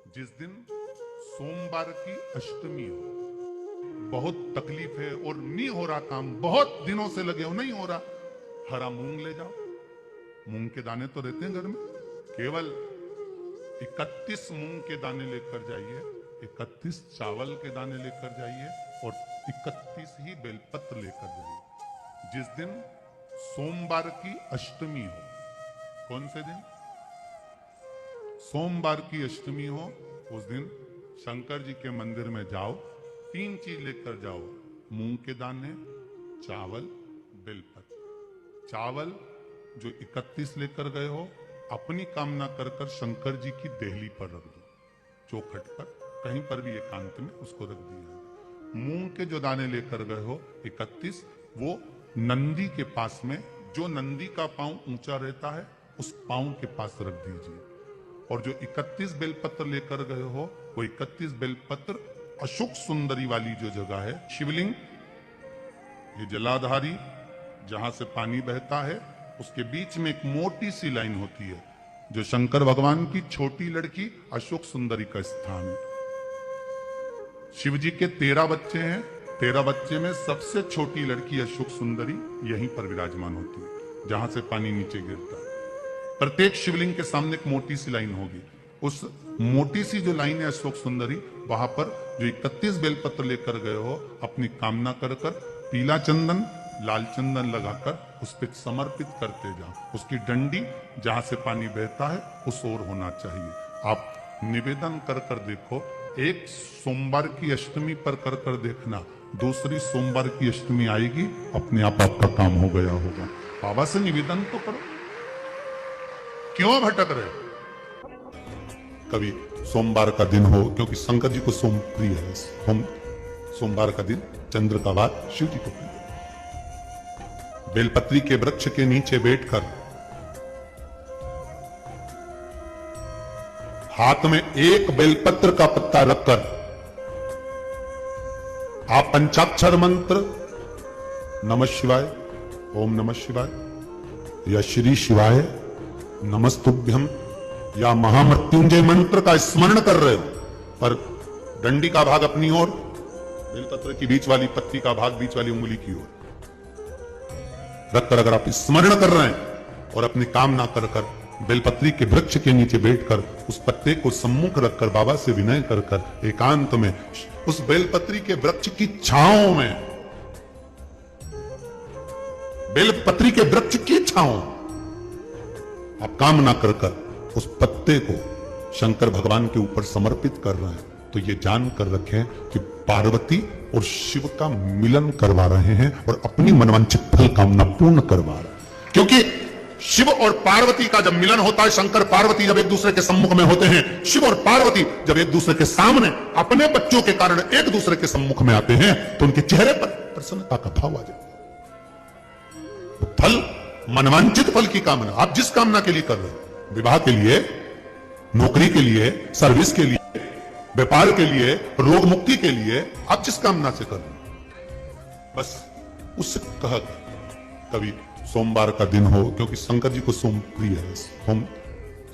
जिस दिन सोमवार की अष्टमी हो, बहुत तकलीफ है और नहीं हो रहा काम, बहुत दिनों से लगे हो नहीं हो रहा, हरा मूंग ले जाओ। मूंग के दाने तो रहते हैं घर में, केवल 31 मूंग के दाने लेकर जाइए, 31 चावल के दाने लेकर जाइए और 31 ही बेलपत्र लेकर जाइए। जिस दिन सोमवार की अष्टमी हो, कौन से दिन? सोमवार की अष्टमी हो, उस दिन शंकर जी के मंदिर में जाओ, 3 चीज लेकर जाओ, मूंग के दाने, चावल, बेलपत्र। चावल जो 31 लेकर गए हो, अपनी कामना कर कर शंकर जी की देहली पर रख दो, चौखट पर, कहीं पर भी एकांत में उसको रख दिया। मूंग के जो दाने लेकर गए हो 31, वो नंदी के पास में, जो नंदी का पांव ऊंचा रहता है उस पांव के पास रख दीजिए। और जो 31 बेलपत्र लेकर गए हो, वो 31 बेलपत्र अशोक सुंदरी वाली जो जगह है, शिवलिंग, ये जलाधारी जहां से पानी बहता है, उसके बीच में एक मोटी सी लाइन होती है, जो शंकर भगवान की छोटी लड़की अशोक सुंदरी का स्थान है। शिव जी के 13 बच्चे हैं, 13 बच्चे में सबसे छोटी लड़की अशोक सुंदरी यहीं पर विराजमान होती है, जहां से पानी नीचे गिरता है। प्रत्येक शिवलिंग के सामने एक मोटी सी लाइन होगी, उस मोटी सी जो लाइन है अशोक सुंदरी, वहां पर जो 31 बेलपत्र लेकर गए हो, अपनी कामना कर कर पीला चंदन, लाल चंदन लगाकर उस पर समर्पित करते जाओ। उसकी डंडी जहां से पानी बहता है उस ओर होना चाहिए। आप निवेदन कर कर देखो, एक सोमवार की अष्टमी पर कर कर देखना, दूसरी सोमवार की अष्टमी आएगी, अपने आप आपका काम हो गया होगा। बाबा से निवेदन तो करो, क्यों भटक रहे हो? कभी सोमवार का दिन हो, क्योंकि शंकर जी को सोम प्रिय है, सोमवार का दिन चंद्र का वार शिव जी को प्रिय। बेलपत्री के वृक्ष के नीचे बैठकर हाथ में एक बेलपत्र का पत्ता रखकर आप पंचाक्षर मंत्र नमः शिवाय, ओम नमः शिवाय, या श्री शिवाय नमस्तुभ्यम, या महामृत्युंजय मंत्र का स्मरण कर रहे हो, पर डंडी का भाग अपनी ओर, बेलपत्र की बीच वाली पत्ती का भाग बीच वाली उंगली की ओर रखकर अगर आप स्मरण कर रहे हैं और अपनी कामना कर कर बेलपत्री के वृक्ष के नीचे बैठकर उस पत्ते को सम्मुख रखकर बाबा से विनय कर कर एकांत में उस बेलपत्री के वृक्ष की छांव में, बेलपत्री के वृक्ष की छांव आप कामना कर कर उस पत्ते को शंकर भगवान के ऊपर समर्पित कर रहे हैं, तो ये जानकर रखें कि पार्वती और शिव का मिलन करवा रहे हैं और अपनी मनवांछित फल कामना पूर्ण करवा रहे हैं। क्योंकि शिव और पार्वती का जब मिलन होता है, शंकर पार्वती जब एक दूसरे के सम्मुख में होते हैं, शिव और पार्वती जब एक दूसरे के सामने अपने बच्चों के कारण एक दूसरे के सम्मुख में आते हैं, तो उनके चेहरे पर प्रसन्नता का भाव आ जाता है। तो फल, मनवांछित फल की कामना आप जिस कामना के लिए कर रहे हो, विवाह के लिए, नौकरी के लिए, सर्विस के लिए, व्यापार के लिए, रोग मुक्ति के लिए, आप जिस कामना से कर रहे हो, बस उससे कह कभी सोमवार का दिन हो, क्योंकि शंकर जी को सोम प्रिय है,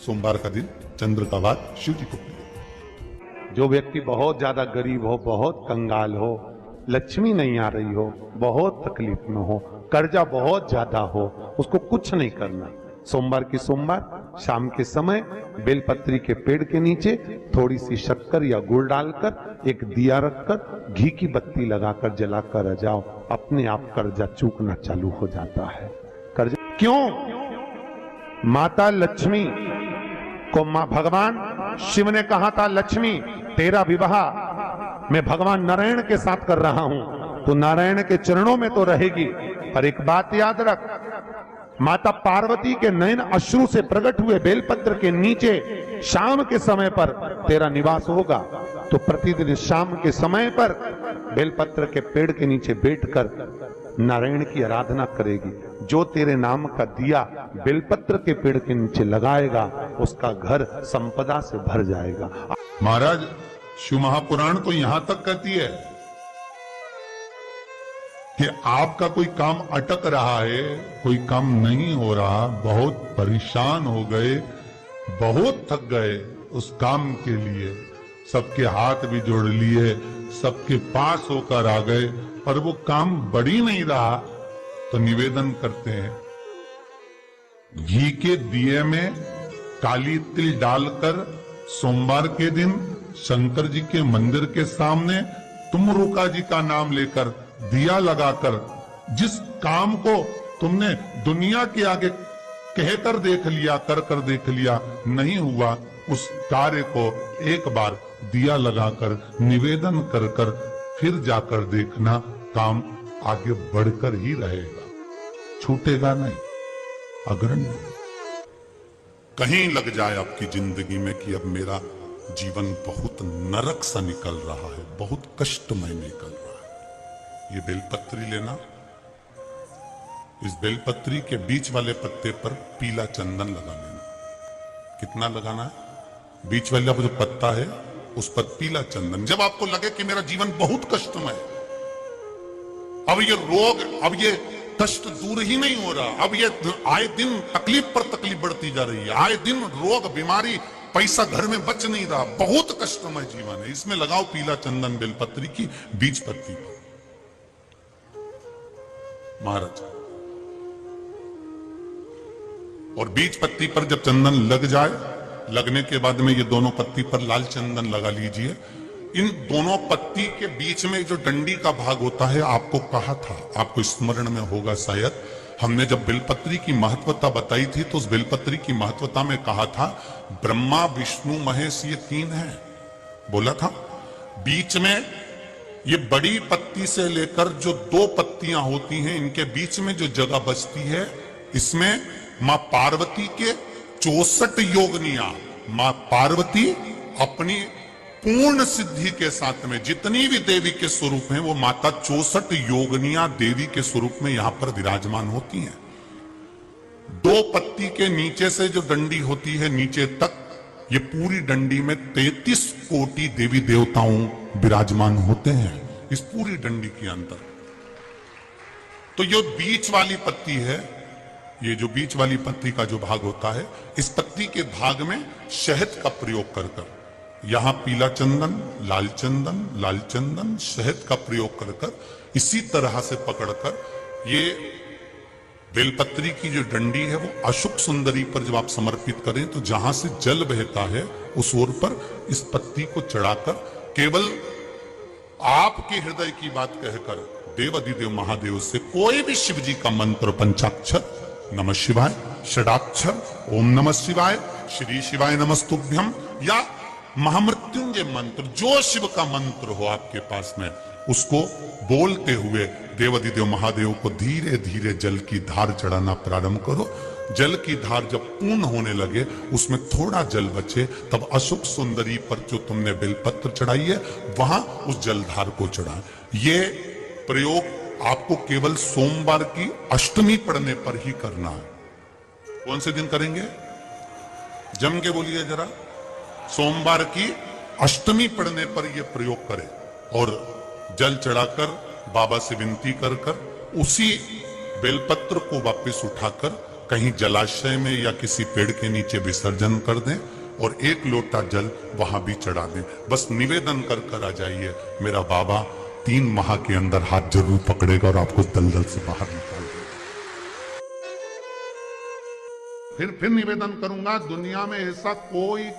सोमवार का दिन चंद्र का वार शिव जी को प्रिय। जो व्यक्ति बहुत ज्यादा गरीब हो, बहुत कंगाल हो, लक्ष्मी नहीं आ रही हो, बहुत तकलीफ में हो, कर्जा बहुत ज्यादा हो, उसको कुछ नहीं करना। सोमवार की सोमवार शाम के समय बेलपत्री के पेड़ के नीचे थोड़ी सी शक्कर या गुड़ डालकर एक दिया रखकर घी की बत्ती लगाकर जलाकर आ जाओ, अपने आप कर्जा चूकना चालू हो जाता है। कर्जा क्यों? माता लक्ष्मी को भगवान शिव ने कहा था, लक्ष्मी तेरा विवाह मैं भगवान नारायण के साथ कर रहा हूं, तो नारायण के चरणों में तो रहेगी, पर एक बात याद रख, माता पार्वती के नयन अश्रु से प्रकट हुए बेलपत्र के नीचे शाम के समय पर तेरा निवास होगा, तो प्रतिदिन शाम के समय पर बेलपत्र के पेड़ के नीचे बैठकर नारायण की आराधना करेगी। जो तेरे नाम का दिया बेलपत्र के पेड़ के नीचे लगाएगा, उसका घर संपदा से भर जाएगा। महाराज, शिव महापुराण तो यहां तक कहती है कि आपका कोई काम अटक रहा है, कोई काम नहीं हो रहा, बहुत परेशान हो गए, बहुत थक गए, उस काम के लिए सबके हाथ भी जोड़ लिए, सबके पास होकर आ गए, पर वो काम बढ़ ही नहीं रहा। तो निवेदन करते हैं, घी के दिए में काली तिल डालकर सोमवार के दिन शंकर जी के मंदिर के सामने तुम रुका जी का नाम लेकर दिया लगाकर जिस काम को तुमने दुनिया के आगे कहकर देख लिया, कर देख लिया, नहीं हुआ, उस कार्य को एक बार दिया लगाकर निवेदन कर फिर जाकर देखना, काम आगे बढ़कर ही रहेगा, छूटेगा नहीं, अग्रणी। कहीं लग जाए आपकी जिंदगी में कि अब मेरा जीवन बहुत नरक सा निकल रहा है, बहुत कष्टमय निकल रहा है, ये बेलपत्री लेना, इस बेलपत्री के बीच वाले पत्ते पर पीला चंदन लगा लेना। कितना लगाना है? बीच वाला जो पत्ता है उस पर पीला चंदन। जब आपको लगे कि मेरा जीवन बहुत कष्टमय, अब ये रोग, अब ये कष्ट दूर ही नहीं हो रहा, अब ये आए दिन तकलीफ पर तकलीफ बढ़ती जा रही है, आए दिन रोग, बीमारी, पैसा घर में बच नहीं रहा, बहुत कष्टमय जीवन है, इसमें लगाओ पीला चंदन बेलपत्री की बीज पत्ती पर। महाराज, और बीज पत्ती पर जब चंदन लग जाए, लगने के बाद में ये दोनों पत्ती पर लाल चंदन लगा लीजिए। इन दोनों पत्ती के बीच में जो डंडी का भाग होता है, आपको कहा था, आपको स्मरण में होगा शायद, हमने जब बेलपत्री की महत्वता बताई थी तो उस बेलपत्री की महत्वता में कहा था ब्रह्मा विष्णु महेश ये तीन है, बोला था। बीच में ये बड़ी पत्ती से लेकर जो दो पत्तियां होती हैं, इनके बीच में जो जगह बचती है, इसमें मां पार्वती के 64 योगनियां, मां पार्वती अपनी पूर्ण सिद्धि के साथ में जितनी भी देवी के स्वरूप हैं, वो माता 64 योगनियां देवी के स्वरूप में यहां पर विराजमान होती हैं। दो पत्ती के नीचे से जो डंडी होती है नीचे तक, ये पूरी डंडी में 33 कोटि देवी देवताओं विराजमान होते हैं इस पूरी डंडी के अंदर। तो ये बीच वाली पत्ती है, ये जो बीच वाली पत्ती का जो भाग होता है, इस पत्ती के भाग में शहद का प्रयोग कर यहां पीला चंदन, लाल चंदन, शहद का प्रयोग कर इसी तरह से पकड़कर ये बेलपत्री की जो डंडी है वो अशुक सुंदरी पर जब आप समर्पित करें तो जहां से जल बहता है उस ओर पर इस पत्ती को चढ़ाकर केवल आपके हृदय की बात कहकर देवाधिदेव महादेव से कोई भी शिव जी का मंत्र, पंचाक्षर, नमः शिवाय, षडाक्षर, ओम नमः शिवाय, श्री शिवाय नमस्तुभ्यम, या महामृत्युंजय मंत्र, जो शिव का मंत्र हो आपके पास में, उसको बोलते हुए देवाधिदेव महादेव को धीरे धीरे जल की धार चढ़ाना प्रारंभ करो। जल की धार जब पूर्ण होने लगे, उसमें थोड़ा जल बचे, तब अशुक सुंदरी पर जो तुमने बेलपत्र चढ़ाई है वहां उस जलधार को चढ़ा। ये प्रयोग आपको केवल सोमवार की अष्टमी पढ़ने पर ही करना है। कौन से दिन करेंगे? जम के बोलिए जरा। सोमवार की अष्टमी पढ़ने पर यह प्रयोग करें और जल चढ़ाकर बाबा से विनती कर उसी बेलपत्र को वापस उठाकर कहीं जलाशय में या किसी पेड़ के नीचे विसर्जन कर दें और एक लोटा जल वहां भी चढ़ा दें। बस निवेदन कर आ जाइए, मेरा बाबा 3 माह के अंदर हाथ जरूर पकड़ेगा और आपको दलदल से बाहर निकाल देगा। फिर निवेदन करूंगा, दुनिया में ऐसा कोई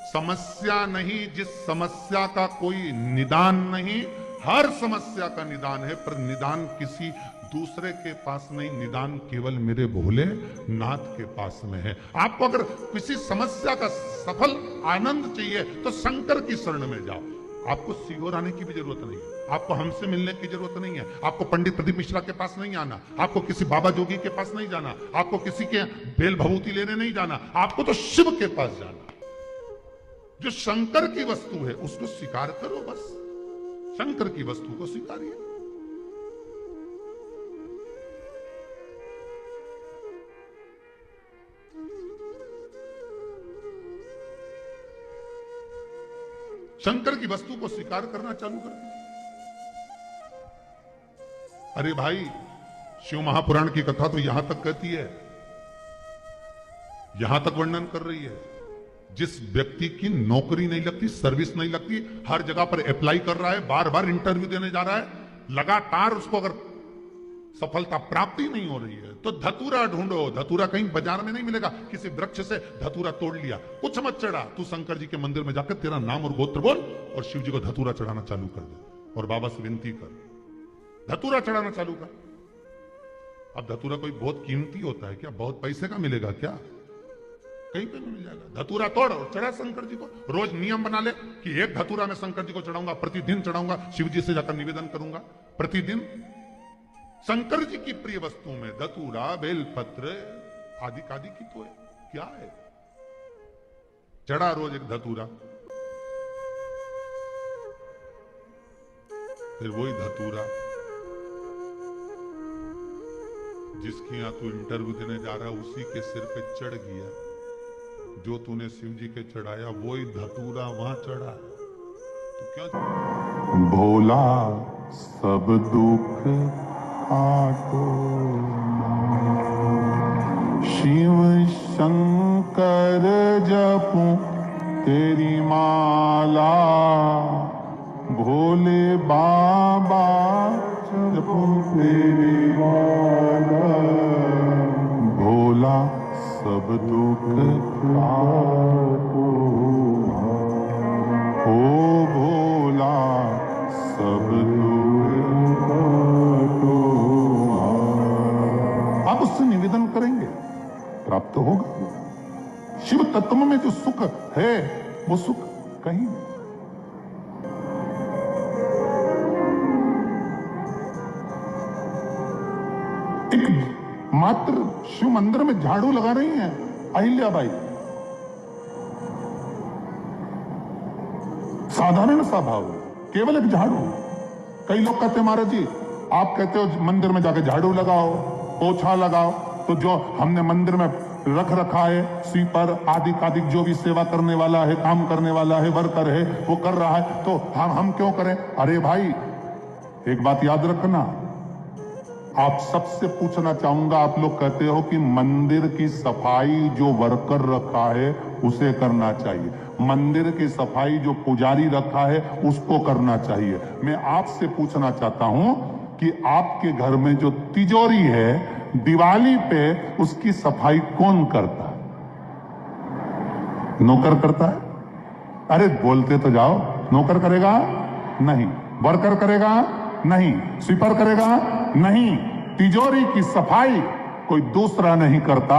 समस्या नहीं जिस समस्या का कोई निदान नहीं। हर समस्या का निदान है, पर निदान किसी दूसरे के पास नहीं, निदान केवल मेरे भोले नाथ के पास में है। आपको अगर किसी समस्या का सफल आनंद चाहिए तो शंकर की शरण में जाओ। आपको सीहोर आने की भी जरूरत नहीं है, आपको हमसे मिलने की जरूरत नहीं है, आपको पंडित प्रदीप मिश्रा के पास नहीं आना, आपको किसी बाबा जोगी के पास नहीं जाना, आपको किसी के बेल भभूति लेने नहीं जाना, आपको तो शिव के पास जाना। जो शंकर की वस्तु है उसको स्वीकार करो, बस शंकर की वस्तु को स्वीकारिए। शंकर की वस्तु को स्वीकार करना चालू कर दीजिए। अरे भाई, शिव महापुराण की कथा तो यहां तक कहती है, यहां तक वर्णन कर रही है जिस व्यक्ति की नौकरी नहीं लगती, सर्विस नहीं लगती, हर जगह पर अप्लाई कर रहा है, बार बार इंटरव्यू देने जा रहा है, लगातार उसको अगर सफलता प्राप्ति नहीं हो रही है तो धतूरा ढूंढो। धतूरा कहीं बाजार में नहीं मिलेगा, किसी वृक्ष से धतूरा तोड़ लिया, कुछ मत चढ़ा, तू शंकर जी के मंदिर में जाकर तेरा नाम और गोत्र बोल और शिव जी को धतूरा चढ़ाना चालू कर दे और बाबा से विनती कर, धतूरा चढ़ाना चालू कर। अब धतूरा कोई बहुत कीमती होता है क्या? बहुत पैसे का मिलेगा क्या? कहीं पे नहीं मिल जाएगा। धतूरा तोड़ और चढ़ा शंकर जी को। रोज नियम बना ले कि एक धतूरा मैं शंकर जी को चढ़ाऊंगा, प्रतिदिन चढ़ाऊंगा, शिव जी से जाकर निवेदन करूंगा प्रतिदिन। शंकर जी की प्रिय वस्तु में धतूरा, बेलपत्र आदि आदि की तो है, क्या है? चढ़ा रोज एक धतूरा, फिर वही धतूरा जिसके यहां तू इंटरव्यू देने जा रहा है उसी के सिर पे चढ़ गया। जो तूने शिव जी के चढ़ाया वही धतूरा वहां चढ़ा है, तो क्या? भोला सब दुख काटो, शिव शंकर जपूं तेरी माला, भोले बाबा जपूं तेरी माला, भोला सब दुख काटो, ओ भोला सब दुख काटो। आप उससे निवेदन करेंगे, प्राप्त होगा। शिव तत्व में जो सुख है वो सुख कहीं नहीं। एक मात्र शिव मंदिर में झाड़ू लगा रही हैं अहिल्याबाई, साधारण सा भाव है, केवल एक झाड़ू। कई लोग कहते हैं महाराज जी आप कहते हो मंदिर में जाके झाड़ू लगाओ, पोछा लगाओ, तो जो हमने मंदिर में रख रखा है स्वीपर आदि आदि जो भी सेवा करने वाला है, काम करने वाला है, वर्कर है, वो कर रहा है, तो हम क्यों करें? अरे भाई एक बात याद रखना, आप सबसे पूछना चाहूंगा, आप लोग कहते हो कि मंदिर की सफाई जो वर्कर रखा है उसे करना चाहिए, मंदिर की सफाई जो पुजारी रखा है उसको करना चाहिए। मैं आपसे पूछना चाहता हूं कि आपके घर में जो तिजोरी है दिवाली पे उसकी सफाई कौन करता है? नौकर करता है? अरे बोलते तो जाओ। नौकर करेगा? नहीं। वर्कर करेगा? नहीं। स्वीपर करेगा? नहीं। तिजोरी की सफाई कोई दूसरा नहीं करता,